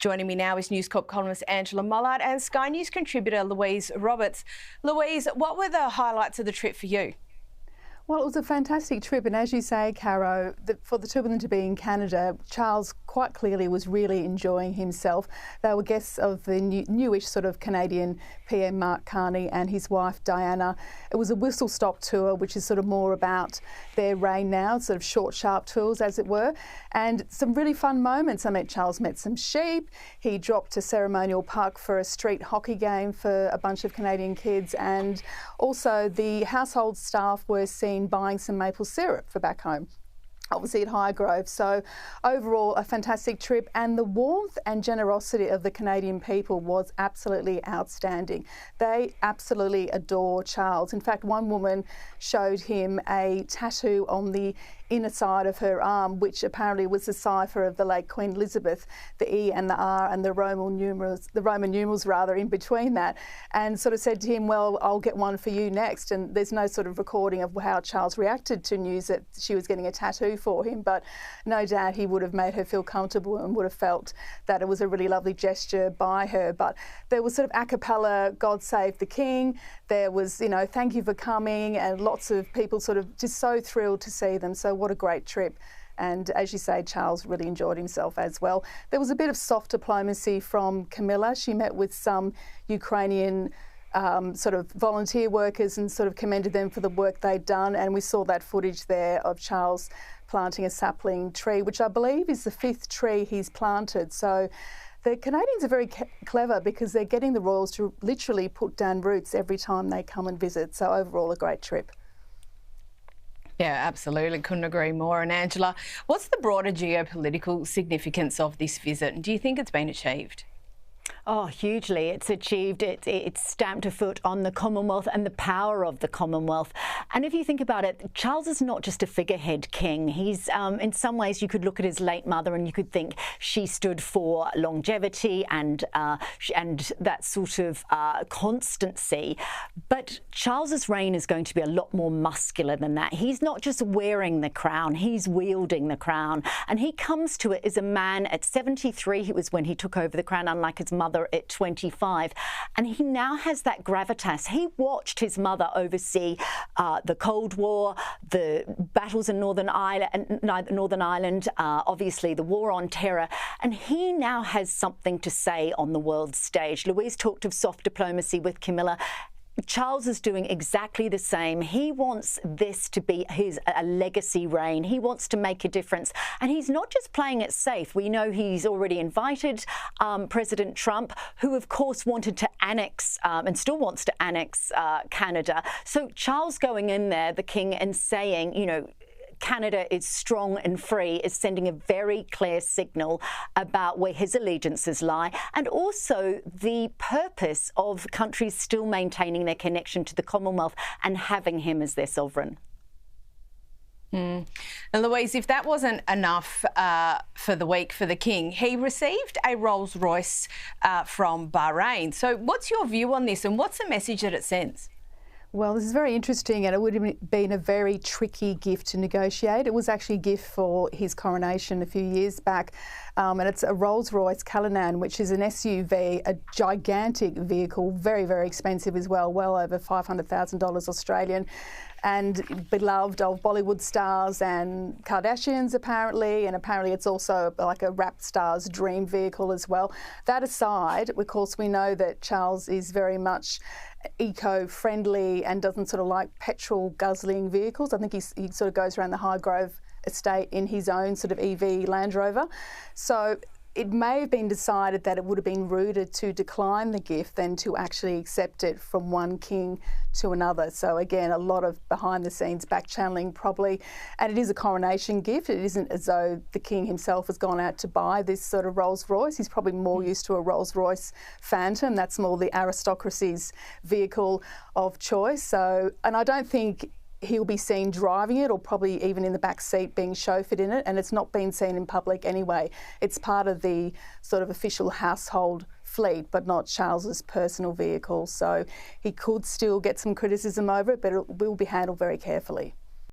Joining me now is News Corp columnist Angela Mollard and Sky News contributor Louise Roberts. Louise, what were the highlights of the trip for you? Well, it was a fantastic trip, and as you say, Caro, for the two of them to be in Canada, Charles quite clearly was really enjoying himself. They were guests of the newish sort of Canadian PM Mark Carney and his wife Diana. It was a whistle-stop tour, which is sort of more about their reign now, sort of short, sharp tours, as it were, and some really fun moments. Charles met some sheep. He dropped a ceremonial puck for a street hockey game for a bunch of Canadian kids, and also the household staff were seen buying some maple syrup for back home, obviously at Highgrove. So overall, a fantastic trip, and the warmth and generosity of the Canadian people was absolutely outstanding. They absolutely adore Charles. In fact, one woman showed him a tattoo on the inner side of her arm, which apparently was the cipher of the late Queen Elizabeth, the E and the R and the Roman numerals in between that, and sort of said to him, well, I'll get one for you next. And there's no sort of recording of how Charles reacted to news that she was getting a tattoo for him, but no doubt he would have made her feel comfortable and would have felt that it was a really lovely gesture by her. But there was sort of a cappella, God Save the King. There was, thank you for coming, and lots of people sort of just so thrilled to see them. So what a great trip. And as you say, Charles really enjoyed himself as well. There was a bit of soft diplomacy from Camilla. She met with some Ukrainian sort of volunteer workers and sort of commended them for the work they'd done. And we saw that footage there of Charles planting a sapling tree, which I believe is the 5th tree he's planted. So the Canadians are very clever because they're getting the royals to literally put down roots every time they come and visit. So overall, a great trip. Yeah, absolutely. Couldn't agree more. And Angela, what's the broader geopolitical significance of this visit? And do you think it's been achieved? Oh, hugely. It's achieved. It's stamped a foot on the Commonwealth and the power of the Commonwealth. And if you think about it, Charles is not just a figurehead king. He's, in some ways, you could look at his late mother and you could think she stood for longevity and that sort of constancy. But Charles's reign is going to be a lot more muscular than that. He's not just wearing the crown, he's wielding the crown. And he comes to it as a man at 73. It was when he took over the crown, unlike his mother at 25, and he now has that gravitas. He watched his mother oversee the Cold War, the battles in Northern Ireland, obviously the war on terror, and he now has something to say on the world stage. Louise talked of soft diplomacy with Camilla. Charles is doing exactly the same. He wants this to be a legacy reign. He wants to make a difference. And he's not just playing it safe. We know he's already invited President Trump, who, of course, wanted to annex and still wants to annex Canada. So Charles going in there, the king, and saying, Canada is strong and free is sending a very clear signal about where his allegiances lie, and also the purpose of countries still maintaining their connection to the Commonwealth and having him as their sovereign. And Louise, if that wasn't enough for the week for the king, he received a Rolls-Royce from Bahrain. So what's your view on this, and what's the message that it sends? Well, this is very interesting, and it would have been a very tricky gift to negotiate. It was actually a gift for his coronation a few years back, and it's a Rolls-Royce Caroline, which is an SUV, a gigantic vehicle, very, very expensive as well, well over $500,000 Australian, and beloved of Bollywood stars and Kardashians, apparently, and apparently it's also like a rap star's dream vehicle as well. That aside, of course, we know that Charles is very much eco-friendly and doesn't sort of like petrol-guzzling vehicles. I think he sort of goes around the Highgrove estate in his own sort of EV Land Rover. So it may have been decided that it would have been ruder to decline the gift than to actually accept it from one king to another. So again, a lot of behind the scenes back channeling probably. And it is a coronation gift. It isn't as though the king himself has gone out to buy this sort of Rolls-Royce. He's probably more used to a Rolls-Royce Phantom. That's more the aristocracy's vehicle of choice. So, and I don't think he'll be seen driving it, or probably even in the back seat being chauffeured in it, and it's not been seen in public anyway. It's part of the sort of official household fleet, but not Charles's personal vehicle. So he could still get some criticism over it, but it will be handled very carefully.